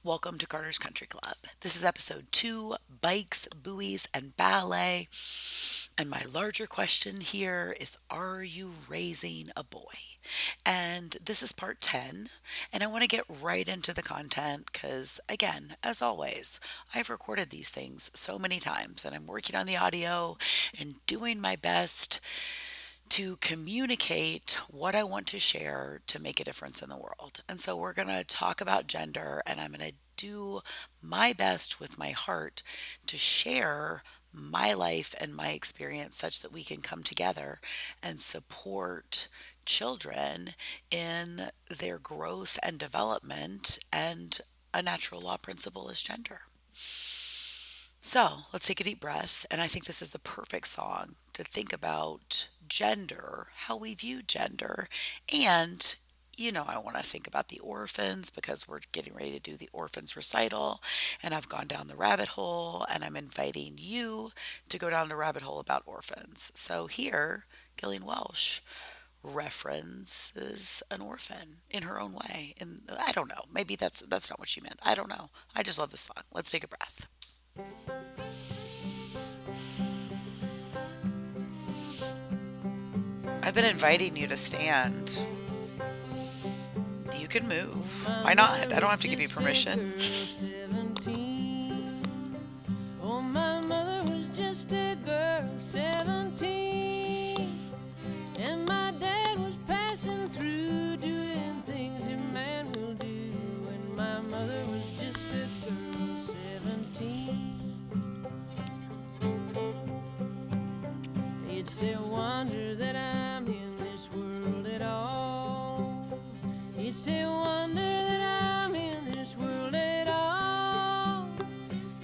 Welcome to Carter's Country Club. This is episode 2, Bikes, Buoys, and Ballet. And my larger question here is, are you raising a boy? And this is part 10. And I want to get right into the content because, again, as always, I've recorded these things so many times and I'm working on the audio and doing my best to communicate what I want to share to make a difference in the world. And so we're going to talk about gender, and I'm going to do my best with my heart to share my life and my experience such that we can come together and support children in their growth and development. And a natural law principle is gender. So let's take a deep breath. And I think this is the perfect song to think about gender, how we view gender. And, I want to think about the orphans because we're getting ready to do the orphans recital. And I've gone down the rabbit hole and I'm inviting you to go down the rabbit hole about orphans. So here, Gillian Welsh references an orphan in her own way. And I don't know. Maybe that's not what she meant. I don't know. I just love this song. Let's take a breath. I've been inviting you to stand. You can move. Why not? I don't have to give you permission. Oh, my mother was just a girl, 17. And my dad was passing through, doing things a man will do. And my mother was just a girl, 17. It's a wonder that I'm in this world at all. It's a wonder that I'm in this world at all.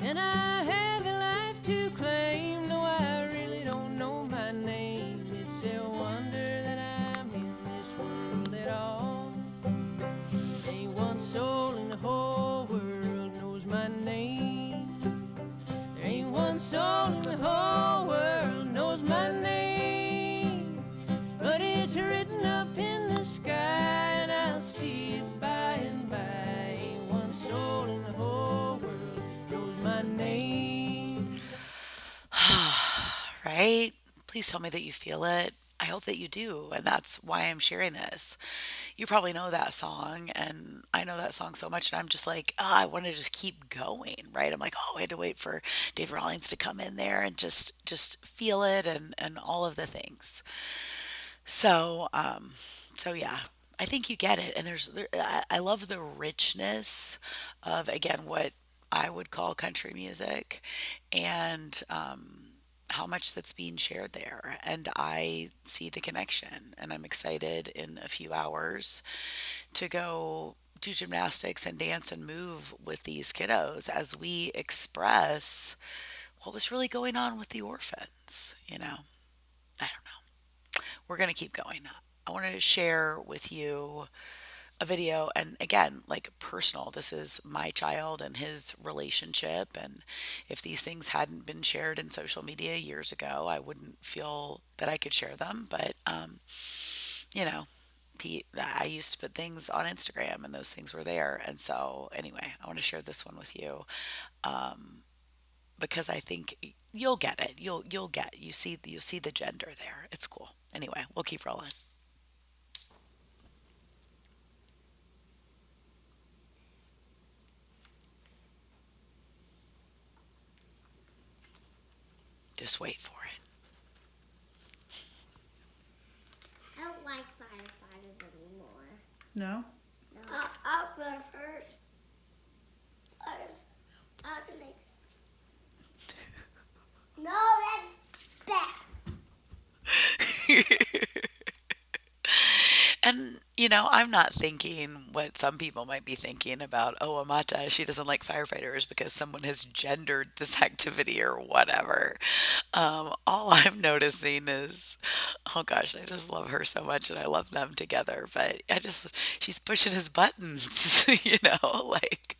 And I have a life to claim. No, I really don't know my name. It's a wonder that I'm in this world at all. Ain't one soul in the whole world knows my name. There ain't one soul in the whole world knows my name. But it's written up in the sky, and I'll see it by and by. Ain't one soul in the whole world knows my name. Right? Please tell me that you feel it. I hope that you do. And that's why I'm sharing this. You probably know that song. And I know that song so much. And I'm just like, I want to just keep going. Right. I'm like, I had to wait for Dave Rawlings to come in there and just feel it and all of the things. So, so yeah, I think you get it. And I love the richness of, again, what I would call country music and how much that's being shared there. And I see the connection. And I'm excited in a few hours to go do gymnastics and dance and move with these kiddos as we express what was really going on with the orphans. I don't know. We're going to keep going. I want to share with you a video, and again, like personal. This is my child and his relationship. And if these things hadn't been shared in social media years ago, I wouldn't feel that I could share them. But, you know, I used to put things on Instagram and those things were there. And so, anyway, I want to share this one with you because I think you'll get it. You see the gender there. It's cool. Anyway, we'll keep rolling. Just wait for it. I don't like firefighters anymore. No? No. I'll go first. I'll be like, no, that's bad. And, I'm not thinking what some people might be thinking about, oh, Amata, she doesn't like firefighters because someone has gendered this activity or whatever. All I'm noticing is, oh gosh, I just love her so much and I love them together. But she's pushing his buttons, like,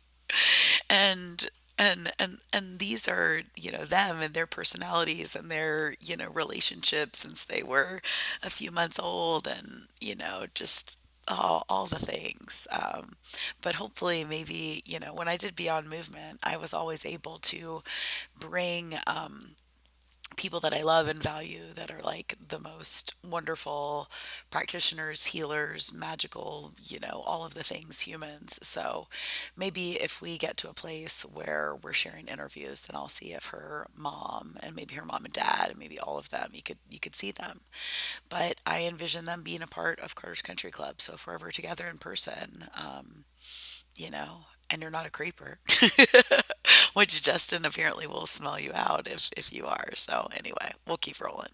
and and these are them and their personalities and their relationships since they were a few months old, and just all the things. But hopefully, maybe, when I did Beyond Movement, I was always able to bring people that I love and value that are like the most wonderful practitioners, healers, magical, all of the things humans. So maybe if we get to a place where we're sharing interviews, then I'll see if her mom and maybe her mom and dad and maybe all of them, you could see them. But I envision them being a part of Carter's Country Club. So if we're ever together in person, and you're not a creeper, which Justin apparently will smell you out if you are. So anyway, we'll keep rolling.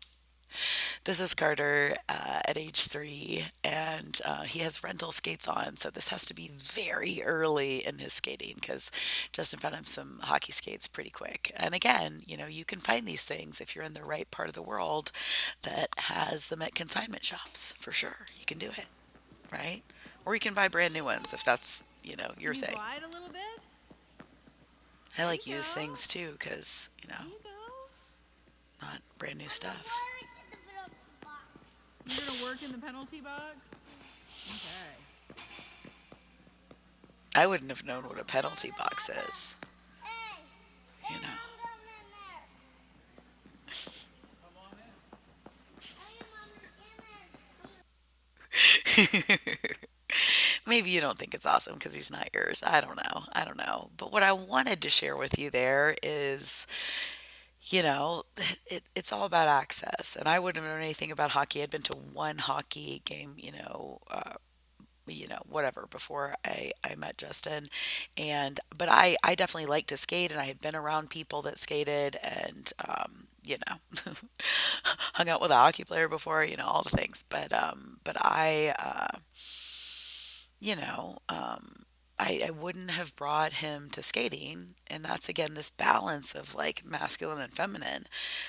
This is Carter at age 3, and he has rental skates on. So this has to be very early in his skating because Justin found him some hockey skates pretty quick. And again, you can find these things if you're in the right part of the world that has them at consignment shops for sure. You can do it, right? Or you can buy brand new ones if that's, Can your you thing. glide a little bit? I There you like used go. things too because, There you go. not brand new I'm gonna stuff. work in the middle of the box. You're gonna work in the penalty box? Okay. I wouldn't have known what a penalty box is, Hey, you there's know. mom going in there. Hey, mom, in there. Maybe you don't think it's awesome because he's not yours. I don't know. I don't know. But what I wanted to share with you there is, you know, it's all about access. And I wouldn't have known anything about hockey. I'd been to one hockey game, whatever before I met Justin. But I definitely like to skate and I had been around people that skated and, hung out with a hockey player before, all the things. But you know, um, I wouldn't have brought him to skating. And that's again this balance of like masculine and feminine.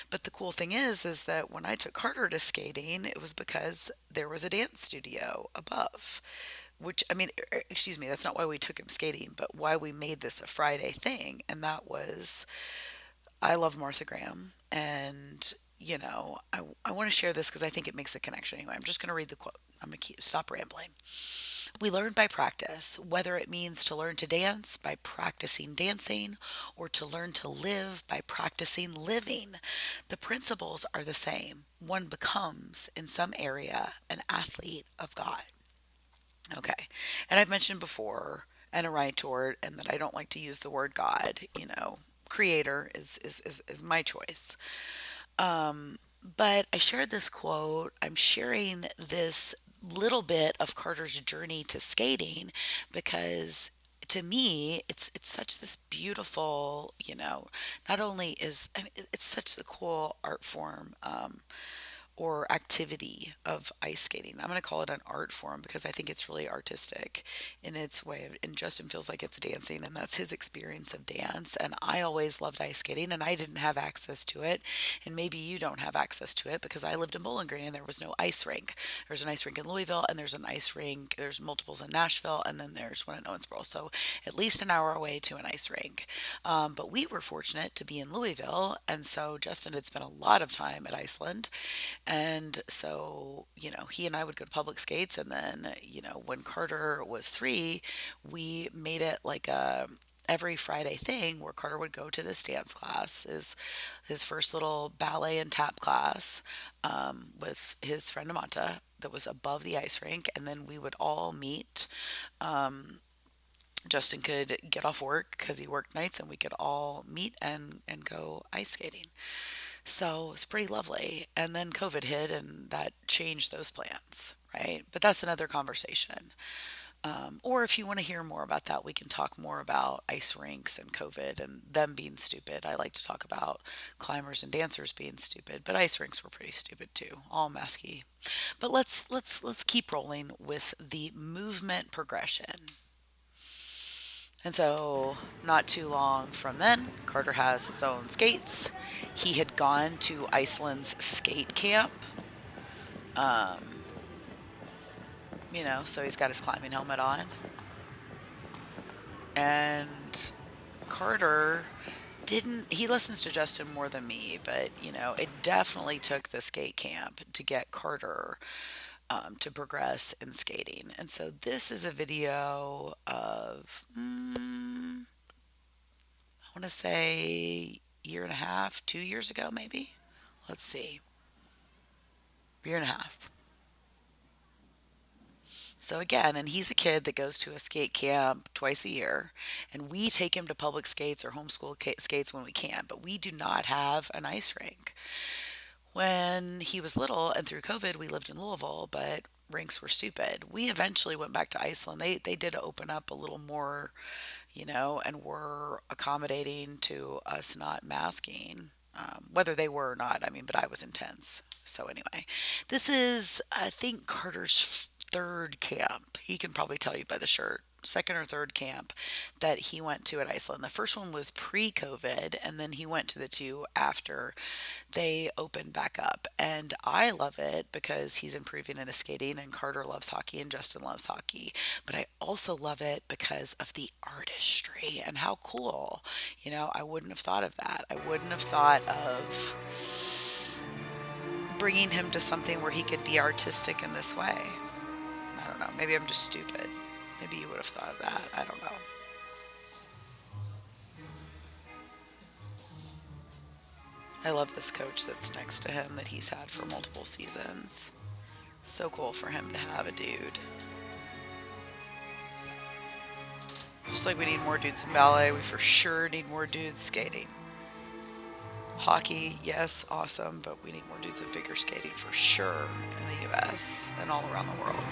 But the cool thing is that when I took Carter to skating, it was because there was a dance studio above. Which, I mean, excuse me, that's not why we took him skating, but why we made this a Friday thing. And that was, I love Martha Graham. And, I want to share this because I think it makes a connection anyway. I'm just going to read the quote. I'm going to stop rambling. We learn by practice, whether it means to learn to dance by practicing dancing or to learn to live by practicing living. The principles are the same. One becomes, in some area, an athlete of God. Okay. And I've mentioned before, and a writer, and that I don't like to use the word God, creator is my choice. But I shared this quote. I'm sharing this little bit of Carter's journey to skating because to me it's such this beautiful, not only is I mean, it's such a cool art form, or activity of ice skating. I'm going to call it an art form because I think it's really artistic in its way. And Justin feels like it's dancing, and that's his experience of dance. And I always loved ice skating, and I didn't have access to it. And maybe you don't have access to it because I lived in Bowling Green and there was no ice rink. There's an ice rink in Louisville, and there's an ice rink. There's multiples in Nashville, and then there's one in Owensboro. So at least an hour away to an ice rink. But we were fortunate to be in Louisville, and so Justin had spent a lot of time at Iceland, and so, he and I would go to public skates. And then, when Carter was 3, we made it like a every Friday thing where Carter would go to this dance class, his first little ballet and tap class, with his friend Amanta that was above the ice rink. And then we would all meet. Justin could get off work because he worked nights, and we could all meet and go ice skating. So it's pretty lovely. And then COVID hit and that changed those plans, right? But that's another conversation. Or if you want to hear more about that, we can talk more about ice rinks and COVID and them being stupid. I like to talk about climbers and dancers being stupid, but ice rinks were pretty stupid too, all masky. But let's keep rolling with the movement progression. And so, not too long from then, Carter has his own skates. He had gone to Iceland's skate camp, so he's got his climbing helmet on. And Carter he listens to Justin more than me, but, it definitely took the skate camp to get Carter to progress in skating. And so this is a video of, I want to say, year and a half, 2 years ago, maybe. Let's see, year and a half. So again, and he's a kid that goes to a skate camp twice a year, and we take him to public skates or homeschool skates when we can, but we do not have an ice rink. When he was little and through COVID, we lived in Louisville, but rinks were stupid. We eventually went back to Iceland. They did open up a little more, and were accommodating to us not masking, whether they were or not. I mean, but I was intense. So anyway, this is, I think, Carter's third camp. He can probably tell you by the shirt. Second or third camp that he went to at Iceland. The first one was pre COVID, and then he went to the two after they opened back up. And I love it because he's improving in his skating, and Carter loves hockey, and Justin loves hockey. But I also love it because of the artistry and how cool. I wouldn't have thought of that. I wouldn't have thought of bringing him to something where he could be artistic in this way. I don't know. Maybe I'm just stupid. Maybe you would have thought of that. I don't know. I love this coach that's next to him that he's had for multiple seasons. So cool for him to have a dude. Just like we need more dudes in ballet, we for sure need more dudes skating. Hockey, yes, awesome, but we need more dudes in figure skating for sure in the US and all around the world.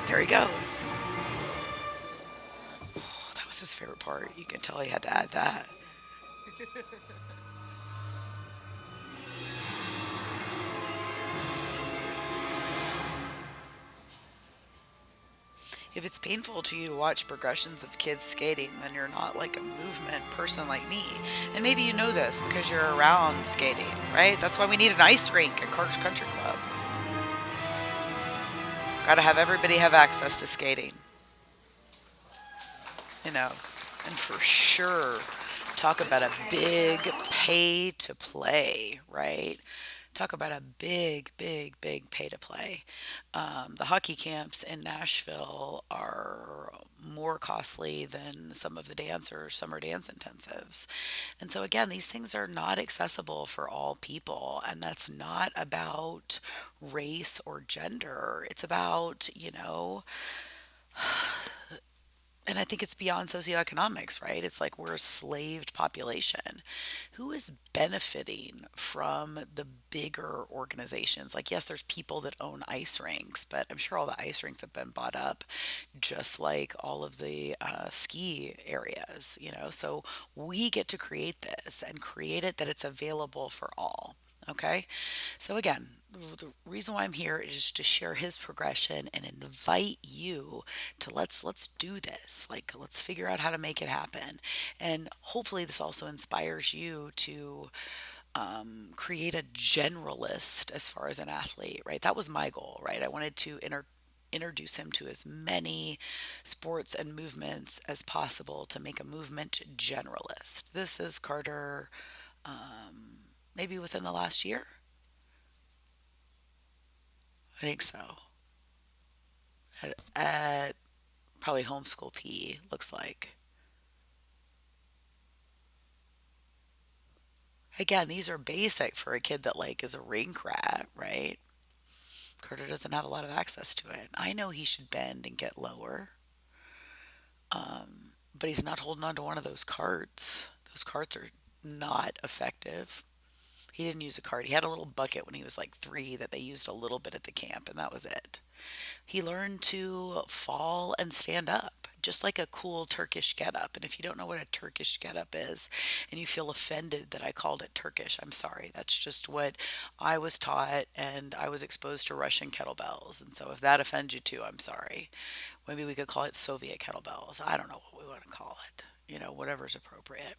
There he goes. That was his favorite part. You can tell he had to add that. If it's painful to you to watch progressions of kids skating, then you're not like a movement person like me. And maybe you know this because you're around skating, right? That's why we need an ice rink at Carter's Country Club. Got to have everybody have access to skating, you know. And for sure, talk about a big pay to play, right? Talk about a big, big, big pay to play. The hockey camps in Nashville are more costly than some of the dancers, summer dance intensives. And so, again, these things are not accessible for all people. And that's not about race or gender. It's about, and I think it's beyond socioeconomics, right? It's like we're a slaved population. Who is benefiting from the bigger organizations? Like, yes, there's people that own ice rinks, but I'm sure all the ice rinks have been bought up, just like all of the ski areas. So we get to create this and create it that it's available for all. Okay. So again, the reason why I'm here is to share his progression and invite you to let's do this. Like, let's figure out how to make it happen. And hopefully this also inspires you to create a generalist as far as an athlete, right? That was my goal, right? I wanted to introduce him to as many sports and movements as possible to make a movement generalist. This is Carter, maybe within the last year. I think so. At probably homeschool PE, looks like. Again, these are basic for a kid that like is a rink rat, right? Carter doesn't have a lot of access to it. I know he should bend and get lower, but he's not holding on to one of those carts. Those carts are not effective. He didn't use a cart. He had a little bucket when he was like 3 that they used a little bit at the camp, and that was it. He learned to fall and stand up, just like a cool Turkish getup. And if you don't know what a Turkish getup is and you feel offended that I called it Turkish, I'm sorry. That's just what I was taught, and I was exposed to Russian kettlebells. And so if that offends you too, I'm sorry. Maybe we could call it Soviet kettlebells. I don't know what we want to call it, whatever's appropriate.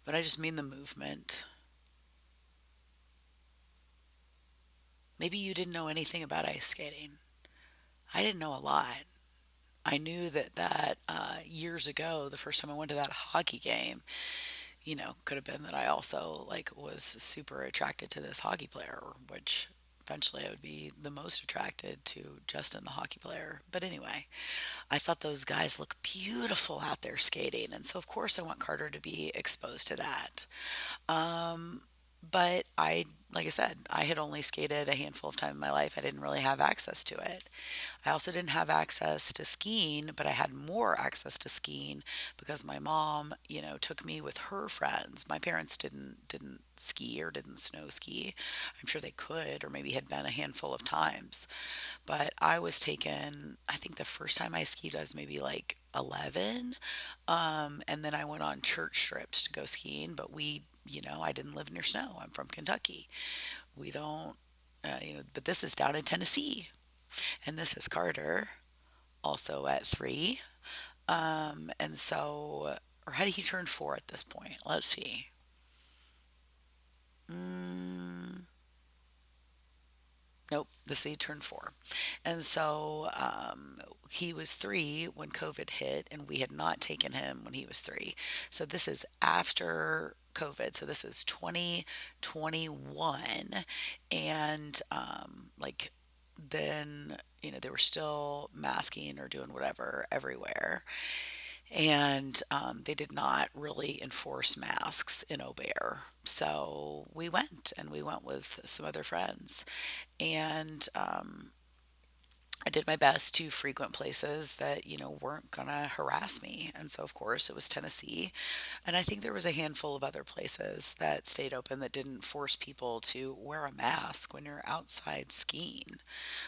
But I just mean the movement. Maybe you didn't know anything about ice skating. I didn't know a lot. I knew that years ago, the first time I went to that hockey game, could have been that I also like was super attracted to this hockey player, which eventually I would be the most attracted to Justin, the hockey player. But anyway, I thought those guys look beautiful out there skating. And so, of course, I want Carter to be exposed to that. But like I said, I had only skated a handful of times in my life. I didn't really have access to it. I also didn't have access to skiing, but I had more access to skiing because my mom, took me with her friends. My parents didn't ski or didn't snow ski. I'm sure they could, or maybe had been a handful of times. But I was taken, I think the first time I skied, I was maybe like 11. And then I went on church trips to go skiing, but I didn't live near snow. I'm from Kentucky. We don't, but this is down in Tennessee. And this is Carter, also at 3. And so, or how did he turn 4 at this point? Let's see. Mm, Nope, this he turned 4. And so he was 3 when COVID hit, and we had not taken him when he was 3. So this is after COVID. So this is 2021. And like then, they were still masking or doing whatever everywhere. And they did not really enforce masks in Aubert. So we went with some other friends. And I did my best to frequent places that, weren't going to harass me. And so, of course, it was Tennessee. And I think there was a handful of other places that stayed open that didn't force people to wear a mask when you're outside skiing.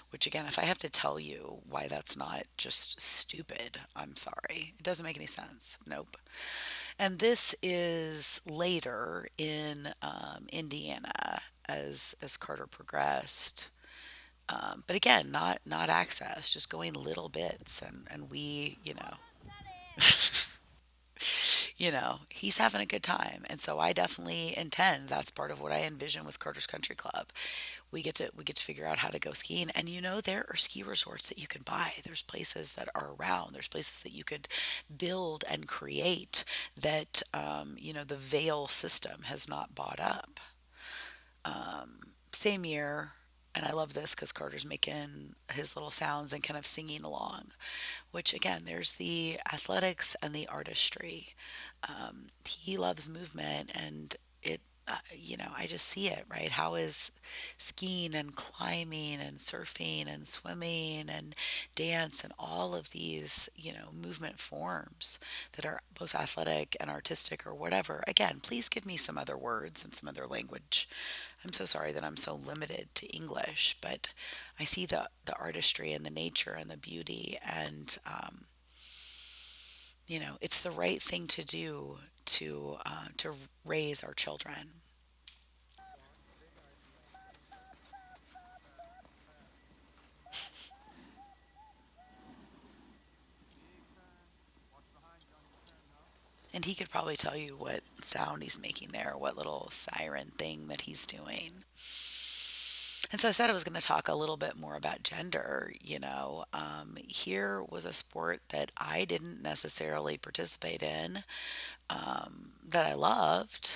Which, again, if I have to tell you why that's not just stupid, I'm sorry. It doesn't make any sense. Nope. And this is later in Indiana as Carter progressed. But again, not access, just going little bits, and we, he's having a good time, and so I definitely intend. That's part of what I envision with Carter's Country Club. We get to figure out how to go skiing, and there are ski resorts that you can buy. There's places that are around. There's places that you could build and create that the Vail system has not bought up. Same year, and I love this because Carter's making his little sounds and kind of singing along, which again, there's the athletics and the artistry. He loves movement, and I just see it, right? How is skiing and climbing and surfing and swimming and dance and all of these, movement forms that are both athletic and artistic or whatever? Again, please give me some other words and some other language. I'm so sorry that I'm so limited to English, but I see the artistry and the nature and the beauty, and it's the right thing to do to raise our children. And he could probably tell you what sound he's making there, what little siren thing that he's doing. And so I said I was going to talk a little bit more about gender. Here was a sport that I didn't necessarily participate in, that I loved,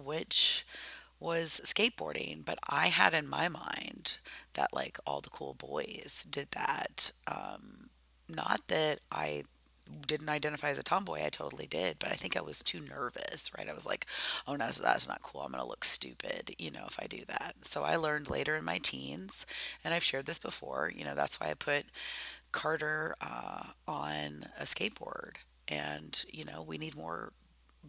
which was skateboarding. But I had in my mind that like all the cool boys did that. Not that I didn't identify as a tomboy. I totally did, but I think I was too nervous, right? I was like, oh no, that's not cool. I'm going to look stupid, if I do that. So I learned later in my teens, and I've shared this before, that's why I put Carter on a skateboard. And, we need more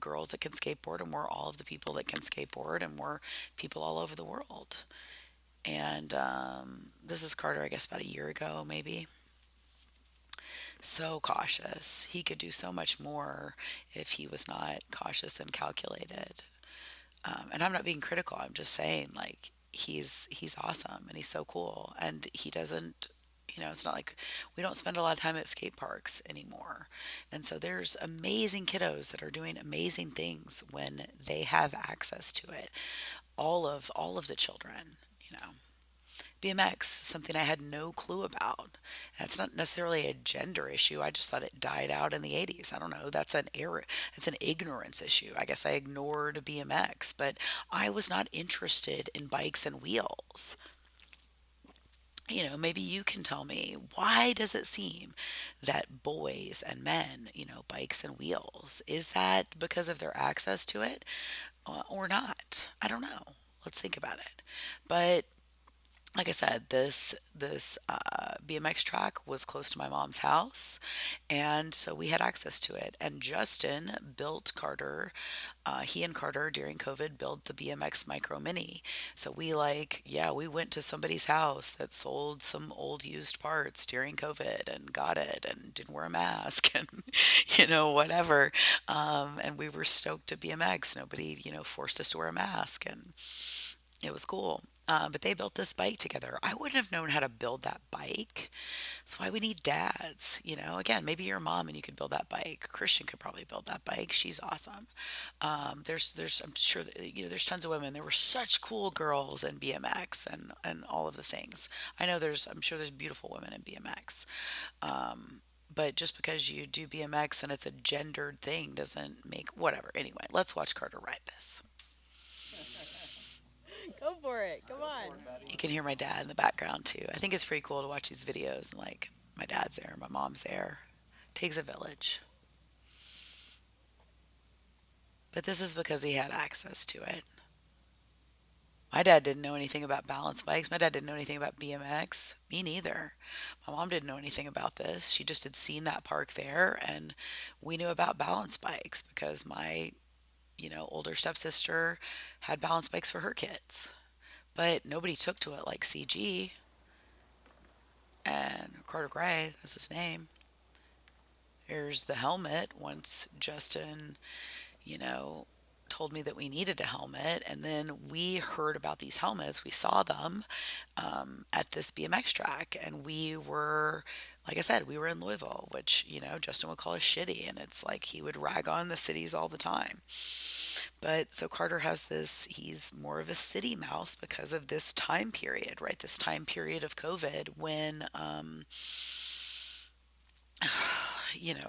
girls that can skateboard, and we're all of the people that can skateboard, and we're people all over the world. And this is Carter, I guess, about a year ago, maybe. So cautious. He could do so much more if he was not cautious and calculated. And I'm not being critical. I'm just saying, like, he's awesome and he's so cool. And he doesn't, it's not like we don't spend a lot of time at skate parks anymore. And so there's amazing kiddos that are doing amazing things when they have access to it. All of the children, you know. BMX, something I had no clue about. That's not necessarily a gender issue. I just thought it died out in the 80s. I don't know. That's an error. It's an ignorance issue. I guess I ignored BMX, but I was not interested in bikes and wheels. Maybe you can tell me, why does it seem that boys and men, bikes and wheels, is that because of their access to it, or not? I don't know. Let's think about it. But like I said, this BMX track was close to my mom's house, and so we had access to it. And Justin built Carter. He and Carter during COVID built the BMX Micro Mini. So yeah, we went to somebody's house that sold some old used parts during COVID and got it and didn't wear a mask and whatever. And we were stoked to BMX. Nobody forced us to wear a mask, and it was cool. But they built this bike together. I wouldn't have known how to build that bike. That's why we need dads. Again, maybe you're a mom and you could build that bike. Christian could probably build that bike. She's awesome. I'm sure that, there's tons of women. There were such cool girls in BMX and all of the things. I'm sure there's beautiful women in BMX. But just because you do BMX and it's a gendered thing doesn't make whatever. Anyway, let's watch Carter ride this. Go for it. Come on. You can hear my dad in the background too. I think it's pretty cool to watch these videos and like my dad's there, my mom's there. Takes a village. But this is because he had access to it. My dad didn't know anything about balance bikes. My dad didn't know anything about BMX. Me neither. My mom didn't know anything about this. She just had seen that park there, and we knew about balance bikes because my, older stepsister had balance bikes for her kids. But nobody took to it like CG and Carter Gray, that's his name. Here's the helmet. Once Justin, you know, told me that we needed a helmet, and then we heard about these helmets. We saw them at this BMX track, and we were, like I said, we were in Louisville, which Justin would call us shitty, and it's like he would rag on the cities all the time. But so Carter has this, he's more of a city mouse because of this time period, right? This time period of COVID when,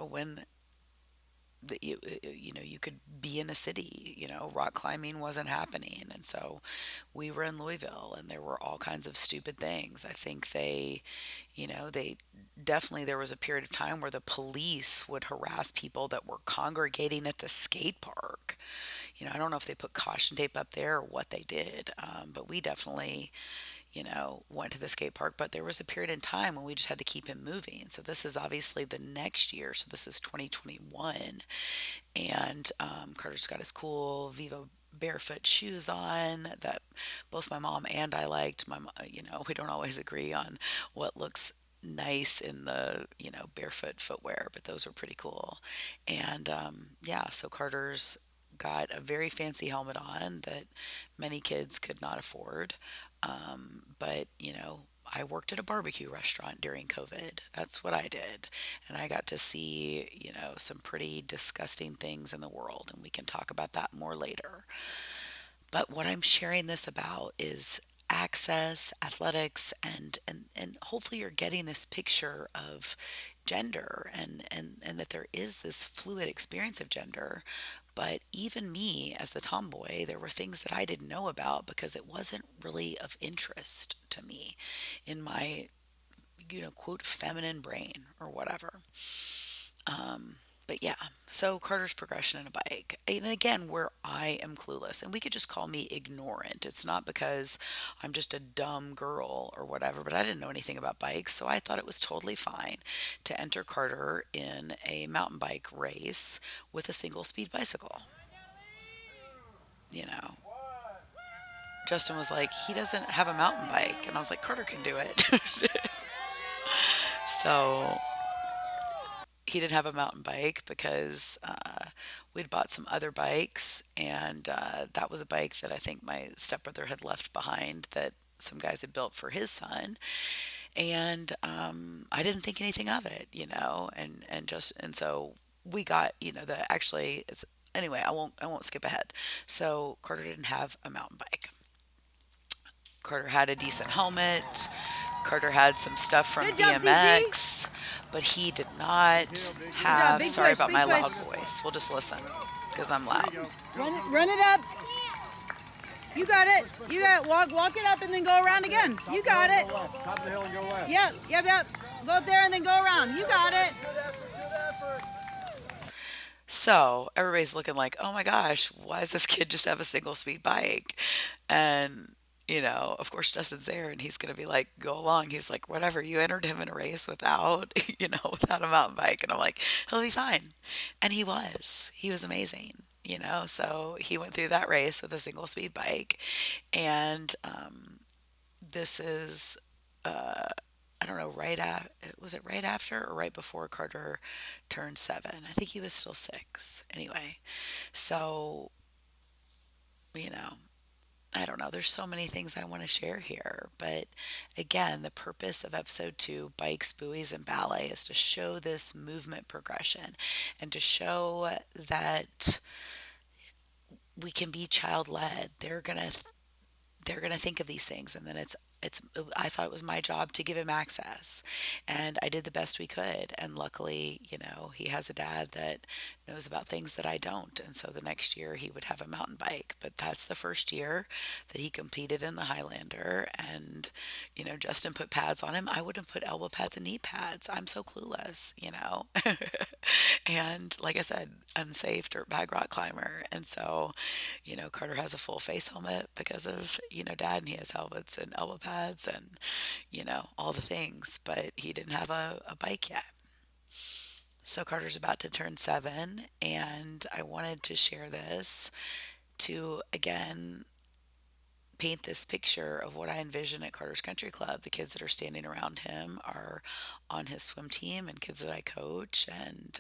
when you could be in a city, rock climbing wasn't happening. And so we were in Louisville and there were all kinds of stupid things. I think they definitely, there was a period of time where the police would harass people that were congregating at the skate park. I don't know if they put caution tape up there or what they did, but we definitely, went to the skate park. But there was a period in time when we just had to keep him moving. So this is obviously the next year. So this is 2021. And Carter's got his cool Vivo barefoot shoes on that both my mom and I liked. We don't always agree on what looks nice in the barefoot footwear, but those are pretty cool. And yeah, so Carter's got a very fancy helmet on that many kids could not afford. But I worked at a barbecue restaurant during COVID. That's what I did. And I got to see, some pretty disgusting things in the world. And we can talk about that more later. But what I'm sharing this about is access, athletics, and hopefully you're getting this picture of gender and that there is this fluid experience of gender. But even me as the tomboy, there were things that I didn't know about because it wasn't really of interest to me in my, quote, feminine brain or whatever. But yeah, so Carter's progression in a bike. And again, where I am clueless, and we could just call me ignorant. It's not because I'm just a dumb girl or whatever, but I didn't know anything about bikes. So I thought it was totally fine to enter Carter in a mountain bike race with a single speed bicycle. You know, Justin was like, he doesn't have a mountain bike. And I was like, Carter can do it. So he didn't have a mountain bike because we'd bought some other bikes, and that was a bike that I think my stepbrother had left behind that some guys had built for his son, and I didn't think anything of it, and so we got the actually it's anyway. I won't skip ahead. So Carter didn't have a mountain bike. Carter had a decent helmet. Carter had some stuff from Good job, CG. BMX, but he did not Good job. have. Big Sorry push, about big my push. loud voice. We'll just listen because I'm loud. Run it up. You got it. You got it. Walk it up and then go around again. You got it. Top of the hill and go left. Yep. Go up there and then go around. You got it. So everybody's looking like, oh my gosh, why does this kid just have a single speed bike? And, of course, Justin's there and he's going to be like, go along. He's like, whatever, you entered him in a race without, without a mountain bike. And I'm like, he'll be fine. And he was. He was amazing. So he went through that race with a single speed bike. And this is I don't know, was it right after or right before Carter turned 7? I think he was still 6. Anyway, so, you know, I don't know. There's so many things I want to share here. But again, the purpose of episode 2, Bikes, Buoys, and Ballet, is to show this movement progression and to show that we can be child led. They're going to think of these things, and then it's I thought it was my job to give him access, and I did the best we could. And luckily, he has a dad that knows about things that I don't, and so the next year he would have a mountain bike. But that's the first year that he competed in the Highlander, and Justin put pads on him. I wouldn't put elbow pads and knee pads. I'm so clueless. And like I said, unsafe dirt bag rock climber. And so Carter has a full face helmet because of dad, and he has helmets and elbow pads and all the things, but he didn't have a bike yet. So Carter's about to turn 7, and I wanted to share this to again paint this picture of what I envision at Carter's Country Club. The kids that are standing around him are on his swim team and kids that I coach, and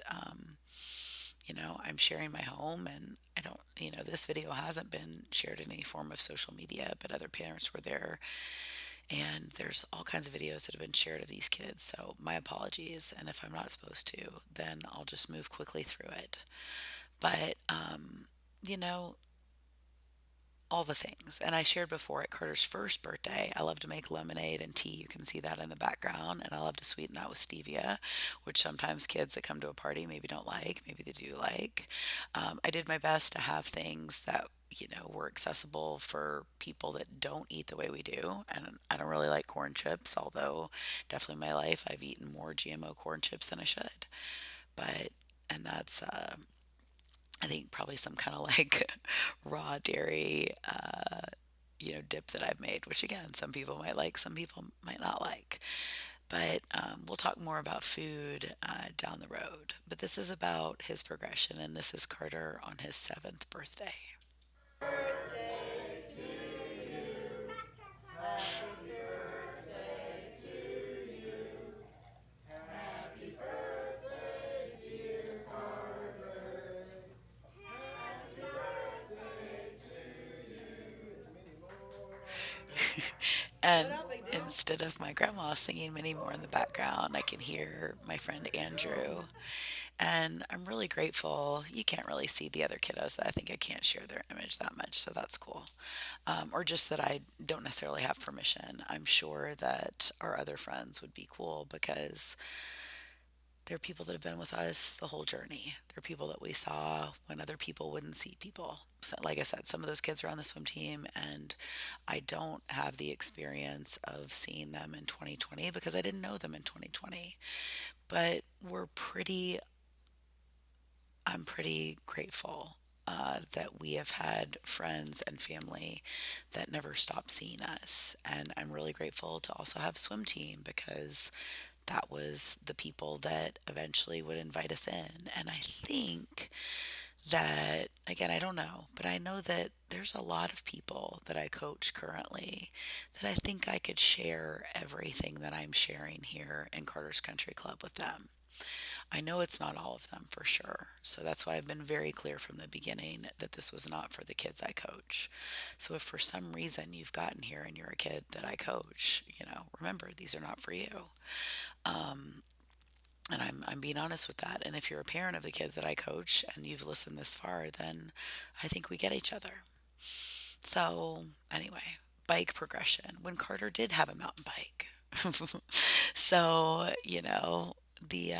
I'm sharing my home, and I don't, this video hasn't been shared in any form of social media, but other parents were there, and there's all kinds of videos that have been shared of these kids. So my apologies, and if I'm not supposed to, then I'll just move quickly through it. But, you know, all the things. And I shared before, at Carter's first birthday, I love to make lemonade and tea. You can see that in the background. And I love to sweeten that with stevia, which sometimes kids that come to a party maybe don't like, maybe they do like. I did my best to have things that were accessible for people that don't eat the way we do. And I don't really like corn chips, although definitely in my life I've eaten more GMO corn chips than I should. But, and that's, I think probably some kind of like raw dairy, dip that I've made, which again, some people might like, some people might not like. But we'll talk more about food down the road. But this is about his progression, and this is Carter on his 7th birthday. And instead of my grandma singing many more in the background, I can hear my friend Andrew. And I'm really grateful. You can't really see the other kiddos that I think I can't share their image that much, so that's cool. Or just that I don't necessarily have permission. I'm sure that our other friends would be cool because they're people that have been with us the whole journey. They're people that we saw when other people wouldn't see people. So, like I said, some of those kids are on the swim team, and I don't have the experience of seeing them in 2020 because I didn't know them in 2020. But I'm pretty grateful that we have had friends and family that never stopped seeing us. And I'm really grateful to also have swim team because that was the people that eventually would invite us in. And I think that, again, I don't know, but I know that there's a lot of people that I coach currently that I think I could share everything that I'm sharing here in Carter's Country Club with them. I know it's not all of them for sure. So that's why I've been very clear from the beginning that this was not for the kids I coach. So if for some reason you've gotten here and you're a kid that I coach, remember, these are not for you. And I'm being honest with that. And if you're a parent of the kids that I coach and you've listened this far, then I think we get each other. So anyway, bike progression when Carter did have a mountain bike. So, the,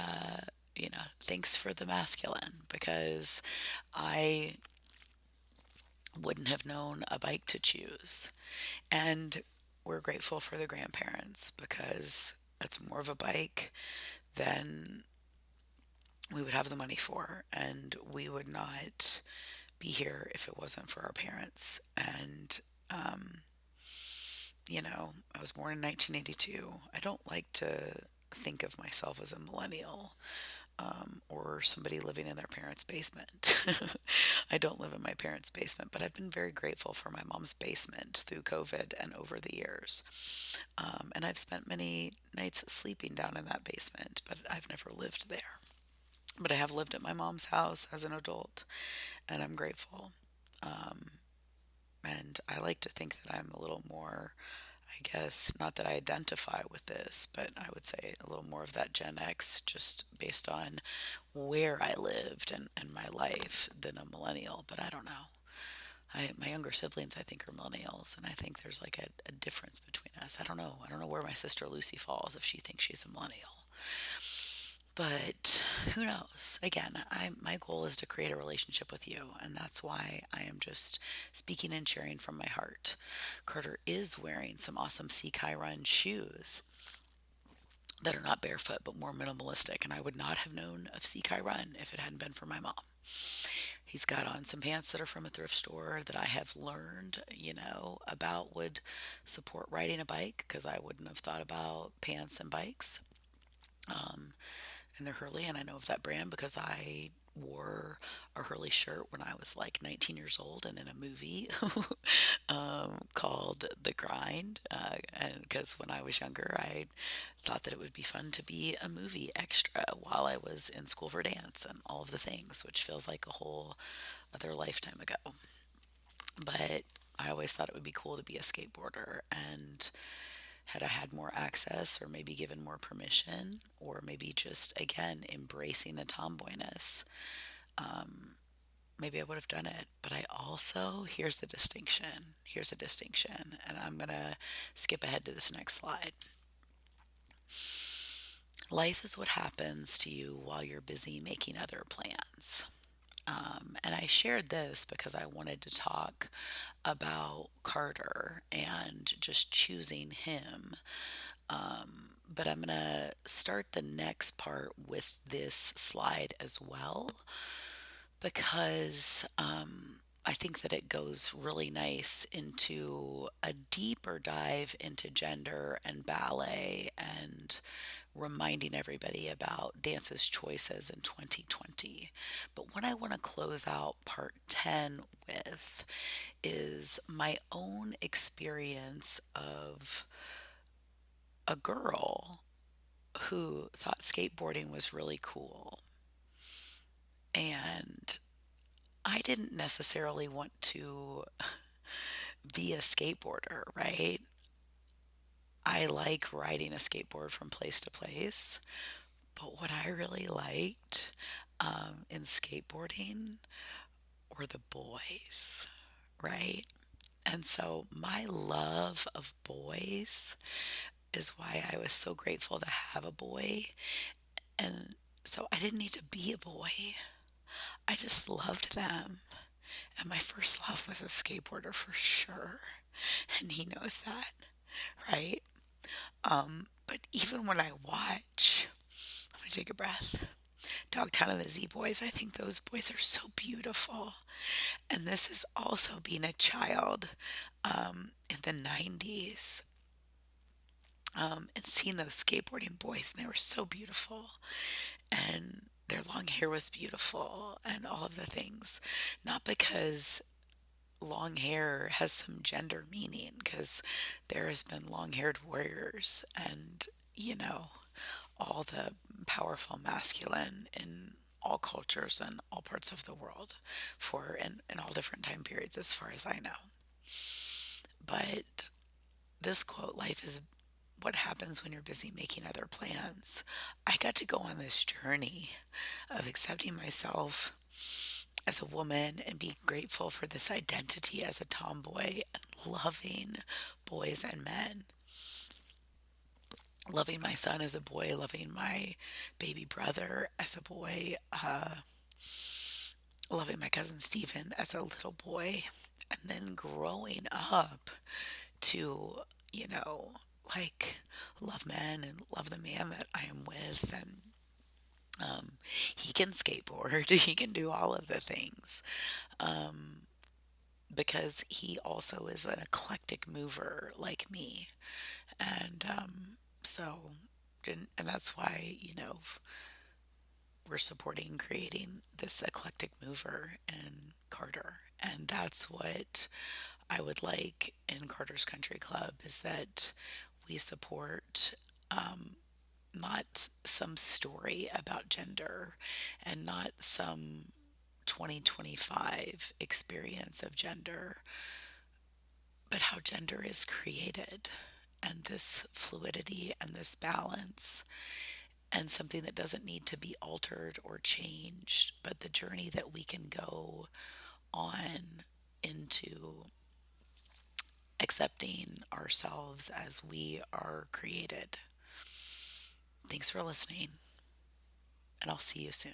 thanks for the masculine because I wouldn't have known a bike to choose. And we're grateful for the grandparents because that's more of a bike than we would have the money for. And we would not be here if it wasn't for our parents. And, I was born in 1982. I don't like to think of myself as a millennial or somebody living in their parents' basement. I don't live in my parents' basement, but I've been very grateful for my mom's basement through COVID and over the years. And I've spent many nights sleeping down in that basement, but I've never lived there. But I have lived at my mom's house as an adult, and I'm grateful. And I like to think that I'm a little more, I guess, not that I identify with this, but I would say a little more of that Gen X just based on where I lived and my life than a millennial. But I don't know. My younger siblings, I think, are millennials, and I think there's like a difference between us. I don't know. I don't know where my sister Lucy falls if she thinks she's a millennial. But who knows? Again, my goal is to create a relationship with you, and that's why I am just speaking and sharing from my heart. Carter is wearing some awesome Seakai Run shoes that are not barefoot but more minimalistic, and I would not have known of Seakai Run if it hadn't been for my mom. He's got on some pants that are from a thrift store that I have learned, about would support riding a bike because I wouldn't have thought about pants and bikes. And they're Hurley, and I know of that brand because I wore a Hurley shirt when I was like 19 years old and in a movie called The Grind. And because when I was younger, I thought that it would be fun to be a movie extra while I was in school for dance and all of the things, which feels like a whole other lifetime ago. But I always thought it would be cool to be a skateboarder. And had I had more access or maybe given more permission or maybe just again embracing the tomboyness, maybe I would have done it. But I also, here's a distinction, and I'm gonna skip ahead to this next slide. Life is what happens to you while you're busy making other plans. And I shared this because I wanted to talk about Carter and just choosing him. But I'm going to start the next part with this slide as well because I think that it goes really nice into a deeper dive into gender and ballet and reminding everybody about dance's choices in 2020. But what I want to close out part 10 with is my own experience of a girl who thought skateboarding was really cool. And I didn't necessarily want to be a skateboarder, right? I like riding a skateboard from place to place. But what I really liked in skateboarding were the boys, right? And so my love of boys is why I was so grateful to have a boy. And so I didn't need to be a boy. I just loved them. And my first love was a skateboarder for sure. And he knows that, right? But even when I watch, I'm going to take a breath. Dogtown and the Z Boys, I think those boys are so beautiful. And this is also being a child in the 90s and seeing those skateboarding boys, and they were so beautiful. And their long hair was beautiful and all of the things. Not because long hair has some gender meaning, because there has been long-haired warriors and, all the powerful masculine in all cultures and all parts of the world for in all different time periods as far as I know. But this quote, life is what happens when you're busy making other plans. I got to go on this journey of accepting myself as a woman and being grateful for this identity as a tomboy and loving boys and men, loving my son as a boy, loving my baby brother as a boy, loving my cousin Stephen as a little boy, and then growing up to, you know, like love men and love the man that I am with. And he can skateboard, he can do all of the things because he also is an eclectic mover like me. And so, and that's why, we're supporting creating this eclectic mover in Carter. And that's what I would like in Carter's Country Club is that we support not some story about gender and not some 2025 experience of gender, but how gender is created and this fluidity and this balance and something that doesn't need to be altered or changed, but the journey that we can go on into accepting ourselves as we are created. Thanks for listening, and I'll see you soon.